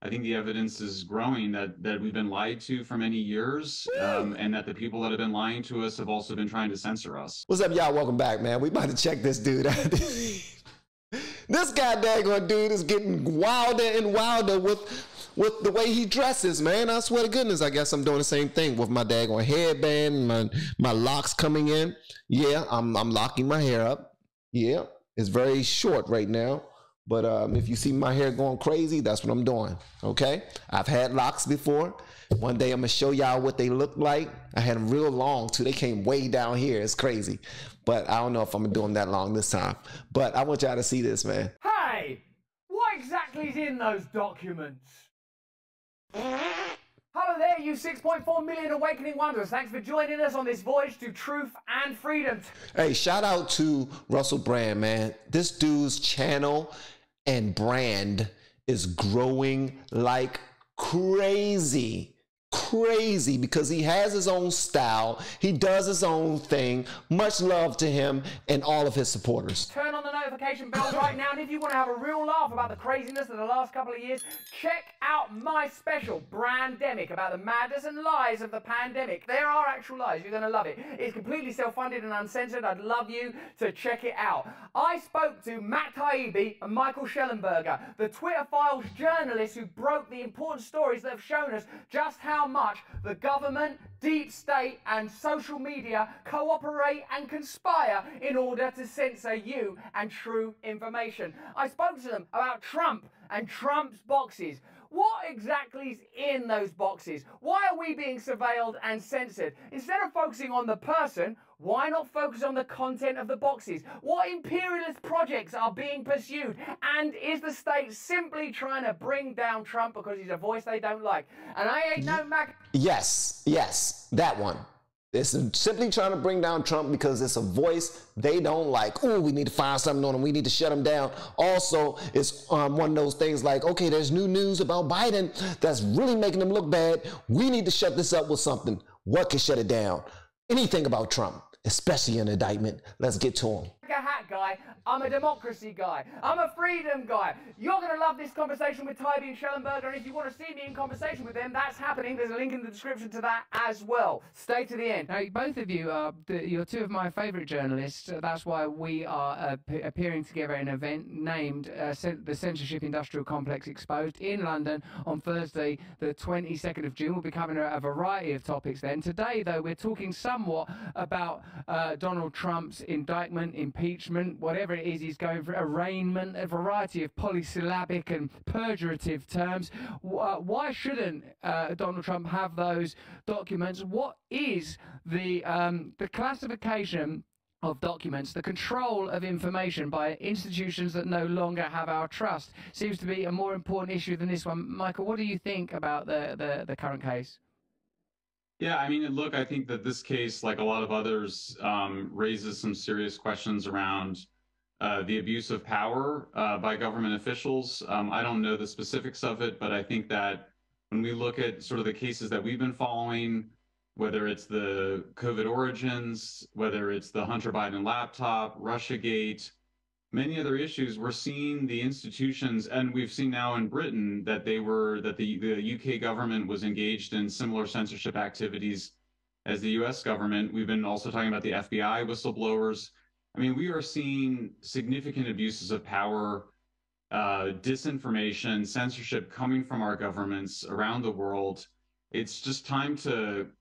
I think the evidence is growing that we've been lied to for many years, and that the people that have been lying to us have also been trying to censor us. What's up, y'all? Welcome back, man. We about to check this dude out. This guy daggone dude is getting wilder and wilder with the way he dresses, man. I swear to goodness, I guess I'm doing the same thing with my daggone headband, my locks coming in. Yeah, I'm locking my hair up. Yeah, it's very short right now. But if you see my hair going crazy, that's what I'm doing, okay? I've had locks before. One day I'm going to show y'all what they look like. I had them real long, too. They came way down here. It's crazy. But I don't know if I'm going to do them that long this time. But I want y'all to see this, man. Hey, what exactly is in those documents? Hello there, you 6.4 million awakening wonders. Thanks for joining us on this voyage to truth and freedom. Hey, shout out to Russell Brand, man. This dude's channel and brand is growing like crazy. Crazy, because he has his own style. He does his own thing. Much love to him and all of his supporters. Turn on the notification bells right now, and if you want to have a real laugh about the craziness of the last couple of years, check out my special, Brandemic, about the madness and lies of the pandemic. There are actual lies. You're going to love it. It's completely self-funded and uncensored. I'd love you to check it out. I spoke to Matt Taibbi and Michael Schellenberger, the Twitter Files journalists who broke the important stories that have shown us just how much the government, deep state and social media cooperate and conspire in order to censor you and true information. I spoke to them about Trump and Trump's boxes. What exactly is in those boxes? Why are we being surveilled and censored? Instead of focusing on the person, why not focus on the content of the boxes? What imperialist projects are being pursued? And is the state simply trying to bring down Trump because he's a voice they don't like? And I ain't no Mac. Yes, that one. It's simply trying to bring down Trump because it's a voice they don't like. Oh, we need to find something on him. We need to shut him down. Also, it's one of those things like, okay, there's new news about Biden that's really making him look bad. We need to shut this up with something. What can shut it down? Anything about Trump, especially an indictment. Let's get to him. A hat guy, I'm a democracy guy, I'm a freedom guy. You're going to love this conversation with Taibbi and Schellenberger, and if you want to see me in conversation with them, that's happening. There's a link in the description to that as well. Stay to the end. Now, both of you are you're two of my favourite journalists. That's why we are appearing together in an event named the Censorship Industrial Complex Exposed in London on Thursday, the 22nd of June. We'll be covering a variety of topics then. Today, though, we're talking somewhat about Donald Trump's indictment, impeachment, whatever it is he's going for, arraignment, a variety of polysyllabic and perjurative terms. Why shouldn't Donald Trump have those documents? What is the classification of documents, the control of information by institutions that no longer have our trust? Seems to be a more important issue than this one. Michael, what do you think about the current case? Yeah, I mean, look, I think that this case, like a lot of others, raises some serious questions around the abuse of power by government officials. I don't know the specifics of it, but I think that when we look at sort of the cases that we've been following, whether it's the COVID origins, whether it's the Hunter Biden laptop, Russiagate, many other issues, we're seeing the institutions, and we've seen now in Britain that the UK government was engaged in similar censorship activities as the US government. We've been also talking about the FBI whistleblowers. I mean, we are seeing significant abuses of power, disinformation, censorship coming from our governments around the world. It's just time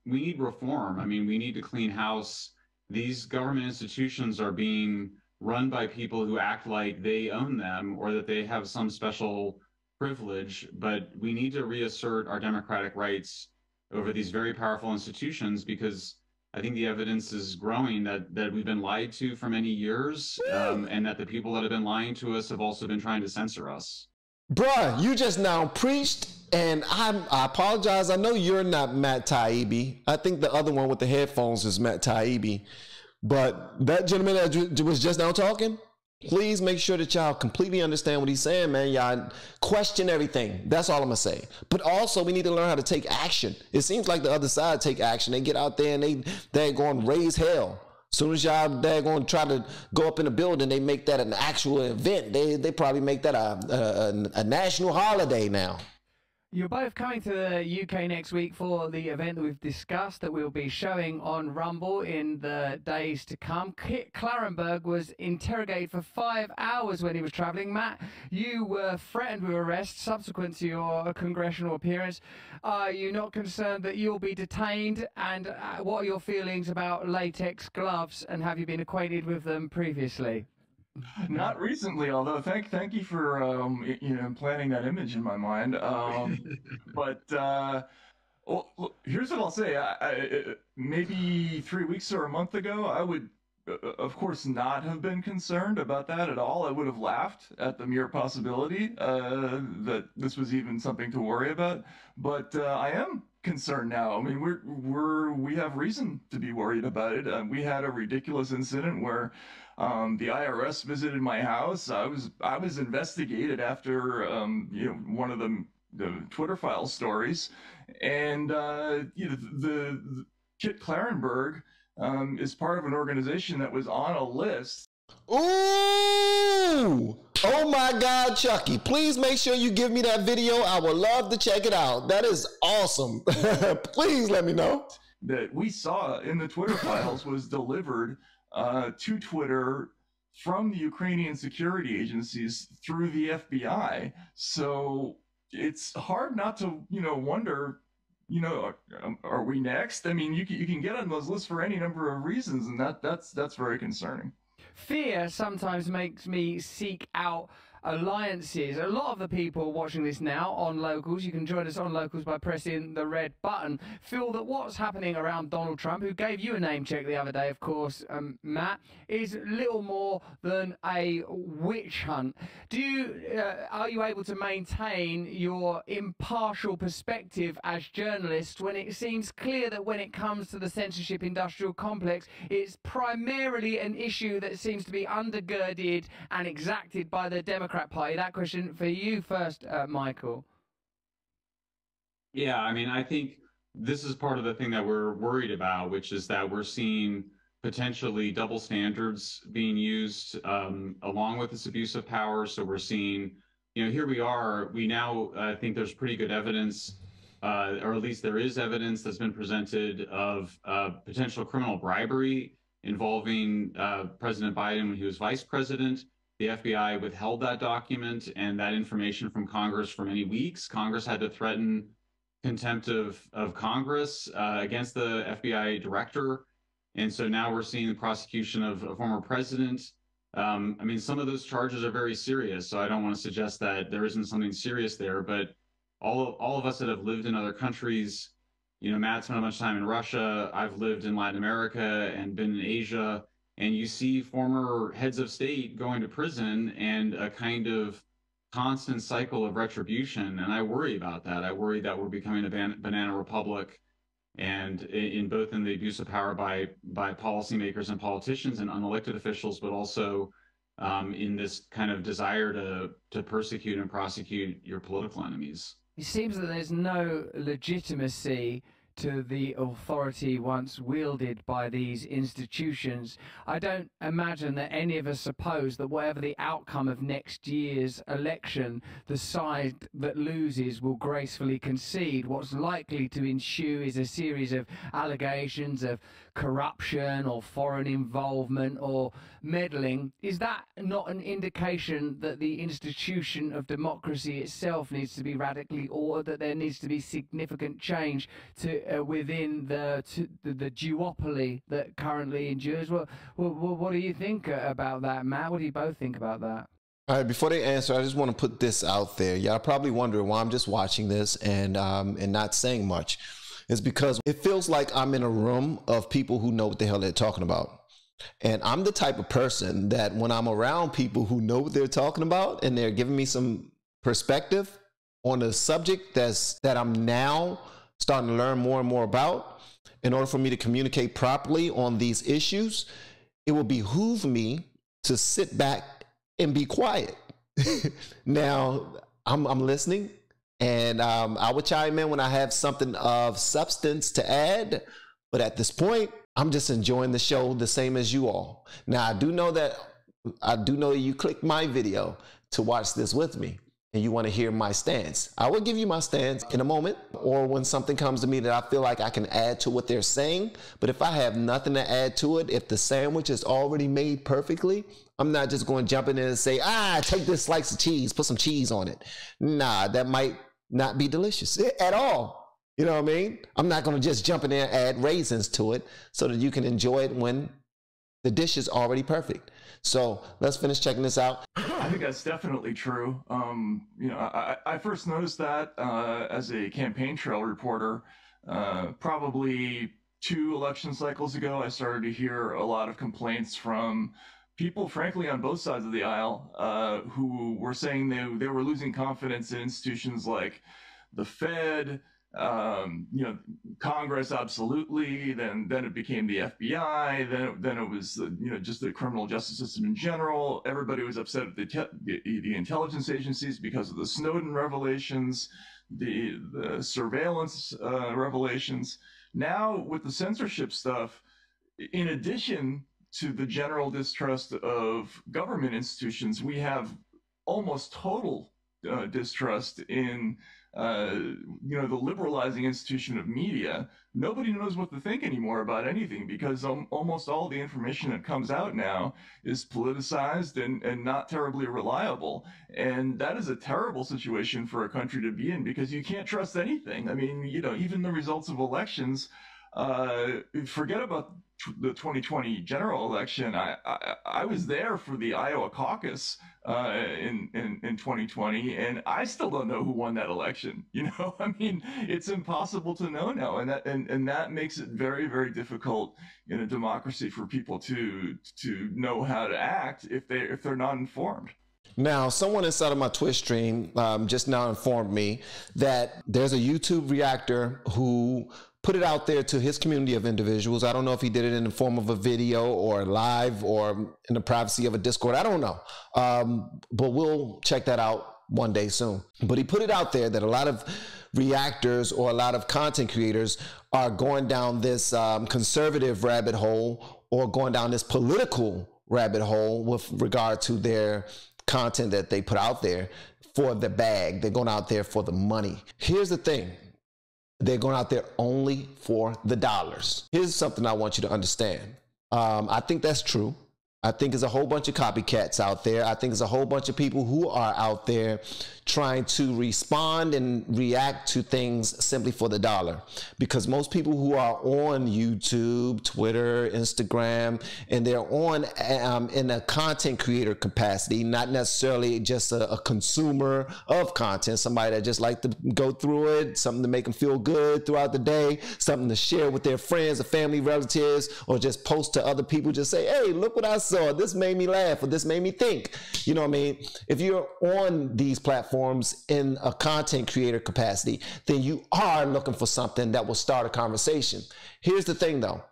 we need reform. I mean, we need to clean house. These government institutions are being run by people who act like they own them or that they have some special privilege, but we need to reassert our democratic rights over these very powerful institutions, because I think the evidence is growing that we've been lied to for many years, and that the people that have been lying to us have also been trying to censor us. Bruh, you just now preached, and I apologize. I know you're not Matt Taibbi. I think the other one with the headphones is Matt Taibbi. But that gentleman that was just now talking, please make sure that y'all completely understand what he's saying, man. Y'all question everything. That's all I'm going to say. But also, we need to learn how to take action. It seems like the other side take action. They get out there and they're going to raise hell. As soon as y'all they're going to try to go up in a building, they make that an actual event. They probably make that a national holiday now. You're both coming to the UK next week for the event that we've discussed that we'll be showing on Rumble in the days to come. Kit Clarenberg was interrogated for 5 hours when he was travelling. Matt, you were threatened with arrest subsequent to your congressional appearance. Are you not concerned that you'll be detained? And what are your feelings about latex gloves, and have you been acquainted with them previously? Not recently, although thank you for planting that image in my mind. Well, look, here's what I'll say. Maybe 3 weeks or a month ago, I would, of course, not have been concerned about that at all. I would have laughed at the mere possibility that this was even something to worry about. But I am concerned now. I mean, we have reason to be worried about it. We had a ridiculous incident where the IRS visited my house. I was investigated after one of the Twitter file stories, and the Kit Clarenberg is part of an organization that was on a list. Ooh! Oh my God, Chucky! Please make sure you give me that video. I would love to check it out. That is awesome. Please let me know. That we saw in the Twitter files was delivered to Twitter from the Ukrainian security agencies through the FBI. So it's hard not to, wonder, are we next? I mean, you can get on those lists for any number of reasons, and that's very concerning. Fear sometimes makes me seek out alliances. A lot of the people watching this now on Locals, you can join us on Locals by pressing the red button, feel that what's happening around Donald Trump, who gave you a name check the other day, of course, Matt, is little more than a witch hunt. Are you able to maintain your impartial perspective as journalists when it seems clear that when it comes to the censorship industrial complex, it's primarily an issue that seems to be undergirded and exacted by the Democrat Party? That question for you first, Michael. Yeah, I mean, I think this is part of the thing that we're worried about, which is that we're seeing potentially double standards being used along with this abuse of power. So we're seeing, here we now think there's pretty good evidence, or at least there is evidence that's been presented of potential criminal bribery involving President Biden when he was vice president. The FBI withheld that document and that information from Congress for many weeks. Congress had to threaten contempt of Congress against the FBI director. And so now we're seeing the prosecution of a former president. I mean, some of those charges are very serious, so I don't want to suggest that there isn't something serious there, but all of us that have lived in other countries, Matt spent a bunch of time in Russia, I've lived in Latin America and been in Asia, and you see former heads of state going to prison and a kind of constant cycle of retribution. And I worry about that. I worry that we're becoming a banana republic, and in both in the abuse of power by policymakers and politicians and unelected officials, but also in this kind of desire to persecute and prosecute your political enemies. It seems that there's no legitimacy to the authority once wielded by these institutions. I don't imagine that any of us suppose that whatever the outcome of next year's election, the side that loses will gracefully concede. What's likely to ensue is a series of allegations of corruption or foreign involvement or meddling. Is that not an indication that the institution of democracy itself needs to be radically altered, that there needs to be significant change to within the duopoly that currently endures? What do you think about that, Matt? What do you both think about that? All right, before they answer, I just want to put this out there. Y'all probably wondering why I'm just watching this and not saying much. It's because it feels like I'm in a room of people who know what the hell they're talking about. And I'm the type of person that when I'm around people who know what they're talking about and they're giving me some perspective on a subject that I'm now starting to learn more and more about, in order for me to communicate properly on these issues, it will behoove me to sit back and be quiet. Now, I'm listening. And I would chime in when I have something of substance to add. But at this point, I'm just enjoying the show the same as you all. Now, I do know that you clicked my video to watch this with me. and you want to hear my stance. I will give you my stance in a moment, or when something comes to me that I feel like I can add to what they're saying. But if I have nothing to add to it, if the sandwich is already made perfectly, I'm not just going to jump in there and say, take this slice of cheese, put some cheese on it. Nah, that might not be delicious at all. You know what I mean? I'm not going to just jump in there and add raisins to it so that you can enjoy it when the dish is already perfect. So let's finish checking this out. I think that's definitely true. You know, I first noticed that as a campaign trail reporter, probably 2 election cycles ago. I started to hear a lot of complaints from people, frankly, on both sides of the aisle, who were saying they were losing confidence in institutions like the Fed, you know, Congress, absolutely. Then it became the FBI. Then it was you know, just the criminal justice system in general. Everybody was upset at the intelligence agencies because of the Snowden revelations, the surveillance revelations. Now with the censorship stuff, in addition to the general distrust of government institutions, we have almost total distrust in you know, the liberalizing institution of media. Nobody knows what to think anymore about anything because almost all the information that comes out now is politicized and not terribly reliable. And that is a terrible situation for a country to be in because you can't trust anything. I mean, you know, even the results of elections, forget about the 2020 general election. I was there for the Iowa caucus in 2020, and I still don't know who won that election. You know, I mean, it's impossible to know now, and that makes it very, very difficult in a democracy for people to know how to act if they're not informed. Now, someone inside of my Twitch stream just now informed me that there's a YouTube reactor who put it out there to his community of individuals. I don't know if he did it in the form of a video or live or in the privacy of a Discord. I don't know. But we'll check that out one day soon. But he put it out there that a lot of reactors or a lot of content creators are going down this conservative rabbit hole or going down this political rabbit hole with regard to their content that they put out there for the bag. They're going out there for the money. Here's the thing. They're going out there only for the dollars. Here's something I want you to understand. I think that's true. I think there's a whole bunch of copycats out there. I think there's a whole bunch of people who are out there trying to respond and react to things simply for the dollar. Because most people who are on YouTube, Twitter, Instagram, and they're on in a content creator capacity, not necessarily just a consumer of content, somebody that just like to go through it, something to make them feel good throughout the day, something to share with their friends or family relatives, or just post to other people, just say, hey, look what I saw. This made me laugh, or this made me think. You know what I mean? If you're on these platforms in a content creator capacity, then you are looking for something that will start a conversation. Here's the thing though.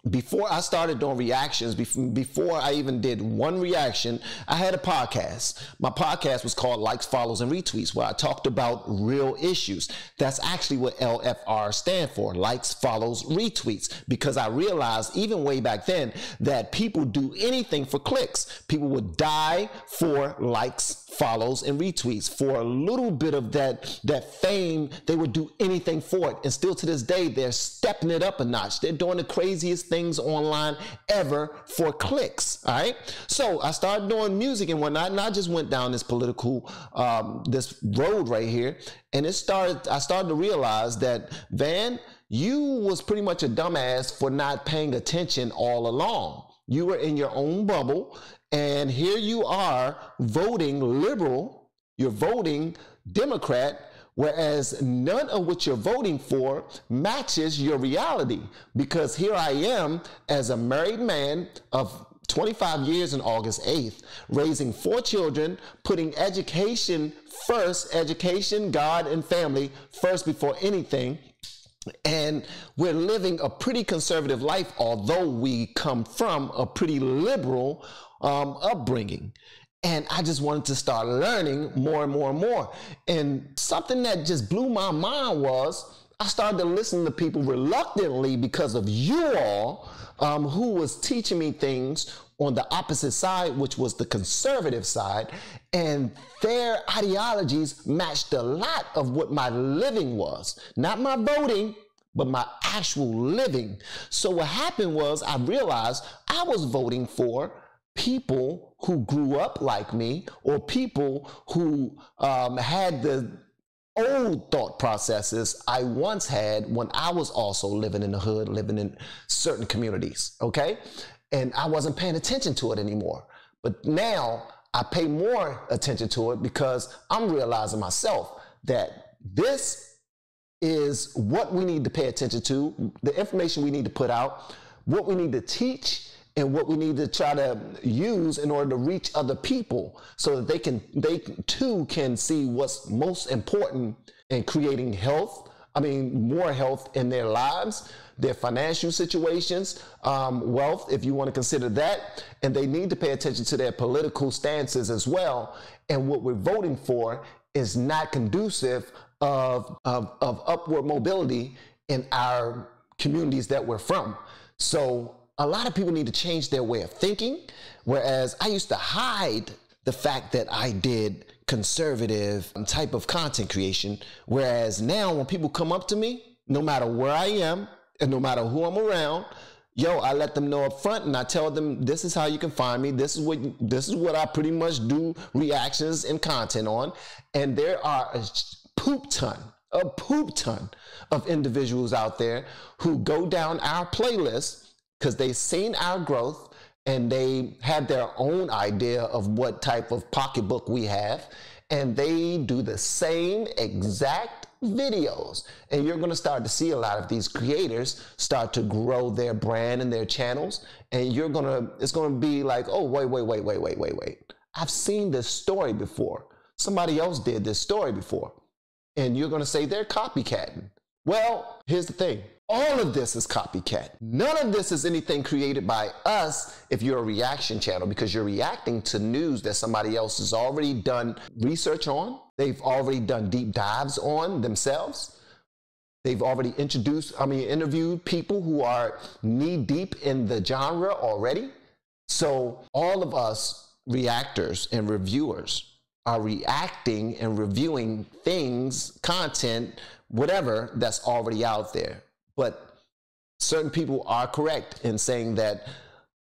Before I started doing reactions, before I even did one reaction, I had a podcast. My podcast was called Likes, Follows, and Retweets, where I talked about real issues. That's actually what LFR stand for, Likes, Follows, Retweets, because I realized even way back then that people do anything for clicks. People would die for likes, follows, and retweets. For a little bit of that fame, they would do anything for it. And still to this day, they're stepping it up a notch. They're doing the craziest things online ever for clicks. All right. So I started doing music and whatnot, and I just went down this political, this road right here. And I started to realize that, Van, you was pretty much a dumbass for not paying attention all along. You were in your own bubble, and here you are voting liberal, you're voting Democrat, whereas none of what you're voting for matches your reality. Because here I am as a married man of 25 years in August 8th, raising 4 children, putting education first, education, God, and family first before anything. And we're living a pretty conservative life, although we come from a pretty liberal upbringing. And I just wanted to start learning more and more and more. And something that just blew my mind was I started to listen to people reluctantly because of you all who was teaching me things on the opposite side, which was the conservative side, and their ideologies matched a lot of what my living was. Not my voting, but my actual living. So what happened was I realized I was voting for people who grew up like me, or people who had the old thought processes I once had when I was also living in the hood, living in certain communities, okay? And I wasn't paying attention to it anymore. But now I pay more attention to it because I'm realizing myself that this is what we need to pay attention to, the information we need to put out, what we need to teach, and what we need to try to use in order to reach other people so that they too can see what's most important in creating more health in their lives, their financial situations, wealth, if you want to consider that. And they need to pay attention to their political stances as well. And what we're voting for is not conducive of upward mobility in our communities that we're from. So a lot of people need to change their way of thinking, whereas I used to hide the fact that I did conservative type of content creation, whereas now when people come up to me, no matter where I am and no matter who I'm around, I let them know up front, and I tell them this is how you can find me. This is what I pretty much do reactions and content on, and there are a poop ton of individuals out there who go down our playlist because they've seen our growth and they have their own idea of what type of pocketbook we have, and they do the same exact videos. And you're going to start to see a lot of these creators start to grow their brand and their channels, and it's going to be like, oh, wait. I've seen this story before. Somebody else did this story before. And you're going to say they're copycatting. Well, here's the thing. All of this is copycat. None of this is anything created by us if you're a reaction channel, because you're reacting to news that somebody else has already done research on. They've already done deep dives on themselves. They've already interviewed people who are knee deep in the genre already. So all of us reactors and reviewers are reacting and reviewing things, content, whatever that's already out there. But certain people are correct in saying that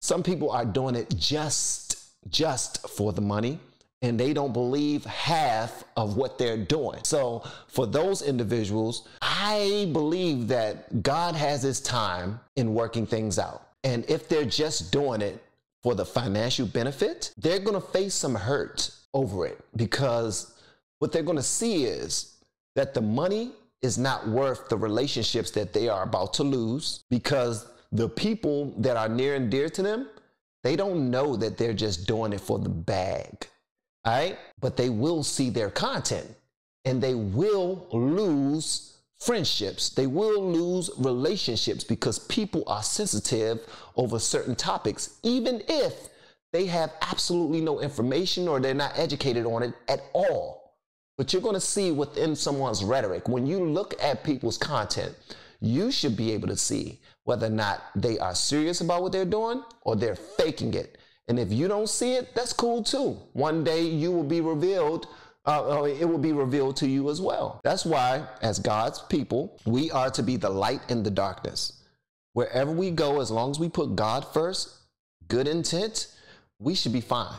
some people are doing it just for the money, and they don't believe half of what they're doing. So for those individuals, I believe that God has his time in working things out. And if they're just doing it for the financial benefit, they're going to face some hurt over it, because what they're going to see is that the money is not worth the relationships that they are about to lose, because the people that are near and dear to them, they don't know that they're just doing it for the bag, all right? But they will see their content, and they will lose friendships. They will lose relationships, because people are sensitive over certain topics, even if they have absolutely no information or they're not educated on it at all. But you're going to see within someone's rhetoric, when you look at people's content, you should be able to see whether or not they are serious about what they're doing or they're faking it. And if you don't see it, that's cool too. One day you will be revealed, it will be revealed to you as well. That's why, as God's people, we are to be the light in the darkness. Wherever we go, as long as we put God first, good intent, we should be fine.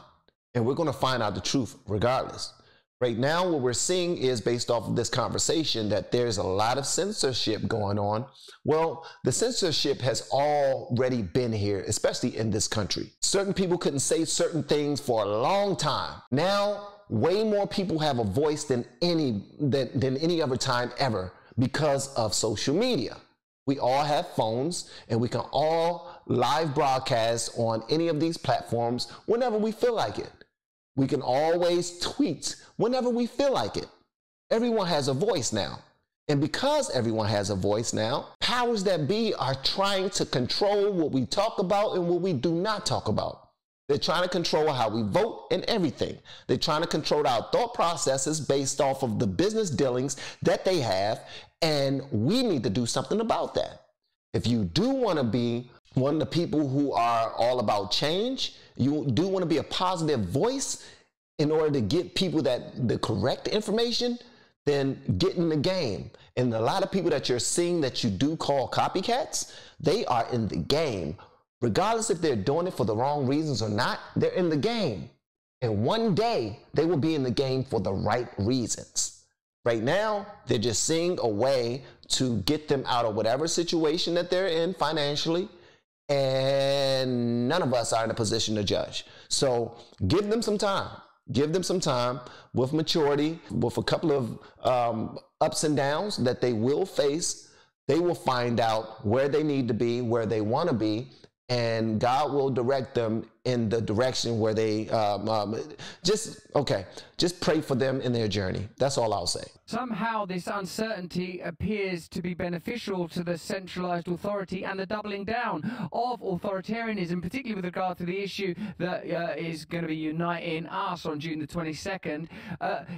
And we're going to find out the truth regardless. Right now, what we're seeing is, based off of this conversation, that there's a lot of censorship going on. Well, the censorship has already been here, especially in this country. Certain people couldn't say certain things for a long time. Now, way more people have a voice than any other time ever because of social media. We all have phones, and we can all live broadcast on any of these platforms whenever we feel like it. We can always tweet whenever we feel like it. Everyone has a voice now. And because everyone has a voice now, powers that be are trying to control what we talk about and what we do not talk about. They're trying to control how we vote and everything. They're trying to control our thought processes based off of the business dealings that they have, and we need to do something about that. If you do want to be one of the people who are all about change, you do want to be a positive voice in order to get people the correct information, then get in the game. And a lot of people that you're seeing that you do call copycats, they are in the game. Regardless if they're doing it for the wrong reasons or not, they're in the game. And one day they will be in the game for the right reasons. Right now, they're just seeing a way to get them out of whatever situation that they're in financially. And none of us are in a position to judge. So give them some time. Give them some time with maturity, with a couple of ups and downs that they will face. They will find out where they need to be, where they want to be, and God will direct them in the direction where they just pray for them in their journey. That's all I'll say. Somehow this uncertainty appears to be beneficial to the centralized authority and the doubling down of authoritarianism, particularly with regard to the issue that is going to be uniting us on June the 22nd.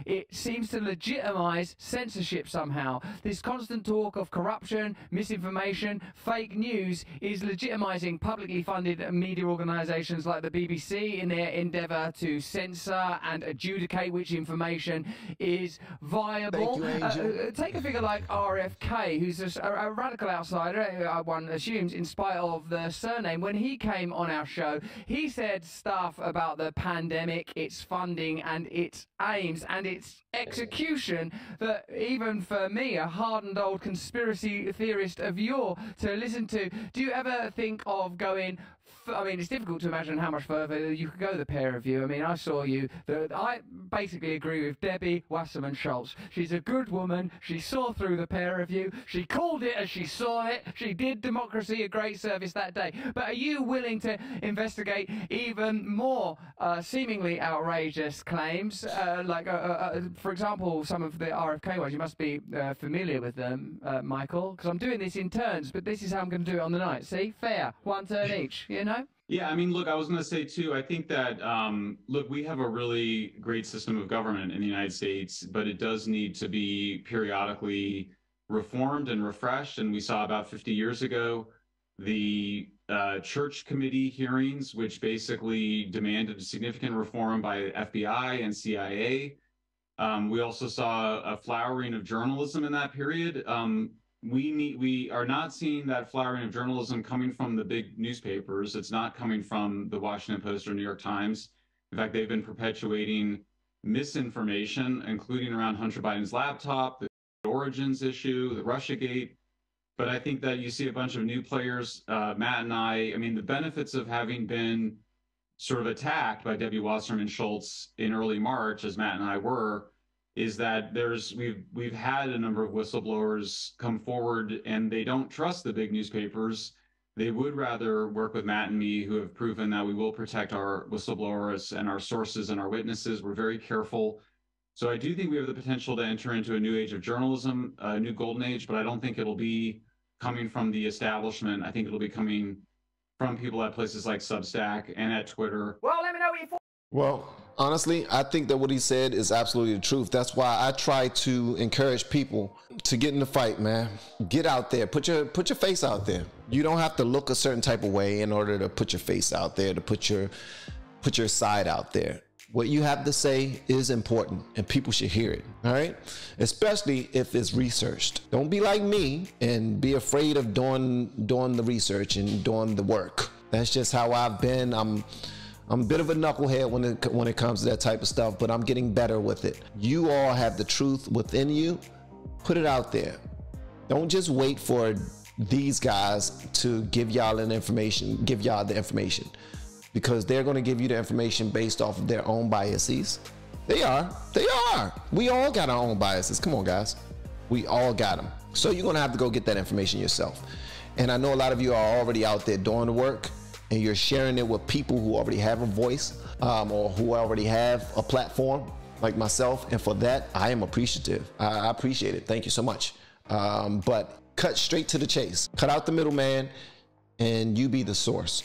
It seems to legitimize censorship somehow. This constant talk of corruption, misinformation, fake news is legitimizing publicly funded media organizations like the BBC in their endeavor to censor and adjudicate which information is viable. Thank you, Angel. Take a figure like RFK, who's a radical outsider, one assumes, in spite of the surname. When he came on our show, he said stuff about the pandemic, its funding and its aims and its execution that even for me, a hardened old conspiracy theorist of yore, to listen to. Do you ever think of going, I mean, it's difficult to imagine how much further you could go, the pair of you. I mean, I saw you. I basically agree with Debbie Wasserman Schultz. She's a good woman. She saw through the pair of you. She called it as she saw it. She did democracy a great service that day. But are you willing to investigate even more seemingly outrageous claims? For example, some of the RFK ones. You must be familiar with them, Michael, because I'm doing this in turns, but this is how I'm going to do it on the night. See? Fair. One turn each, you know? Yeah, I mean, look, I was going to say, too, I think that, look, we have a really great system of government in the United States, but it does need to be periodically reformed and refreshed. And we saw about 50 years ago the church committee hearings, which basically demanded significant reform by FBI and CIA. We also saw a flowering of journalism in that period. We are not seeing that flowering of journalism coming from the big newspapers. It's not coming from the Washington Post or New York Times. In fact, they've been perpetuating misinformation, including around Hunter Biden's laptop, the origins issue, the Russiagate. But I think that you see a bunch of new players, Matt and I mean, the benefits of having been sort of attacked by Debbie Wasserman Schultz in early March, as Matt and I were, is that we've had a number of whistleblowers come forward and they don't trust the big newspapers. They would rather work with Matt and me, who have proven that we will protect our whistleblowers and our sources and our witnesses. We're very careful. So I do think we have the potential to enter into a new age of journalism, a new golden age, but I don't think it'll be coming from the establishment. I think it'll be coming from people at places like Substack and at Twitter. Well, let me know what you thought. Well, honestly, I think that what he said is absolutely the truth. That's why I try to encourage people to get in the fight, man. Get out there. Put your face out there. You don't have to look a certain type of way in order to put your face out there, to put your side out there. What you have to say is important and people should hear it, all right? Especially if it's researched. Don't be like me and be afraid of doing the research and doing the work. That's just how I've been. I'm a bit of a knucklehead when it comes to that type of stuff, but I'm getting better with it. You all have the truth within you. Put it out there. Don't just wait for these guys to give y'all the information, because they're going to give you the information based off of their own biases. They are. We all got our own biases. Come on, guys. We all got them. So you're going to have to go get that information yourself. And I know a lot of you are already out there doing the work, and you're sharing it with people who already have a voice or who already have a platform like myself. And for that, I am appreciative. I appreciate it. Thank you so much. But cut straight to the chase. Cut out the middleman and you be the source.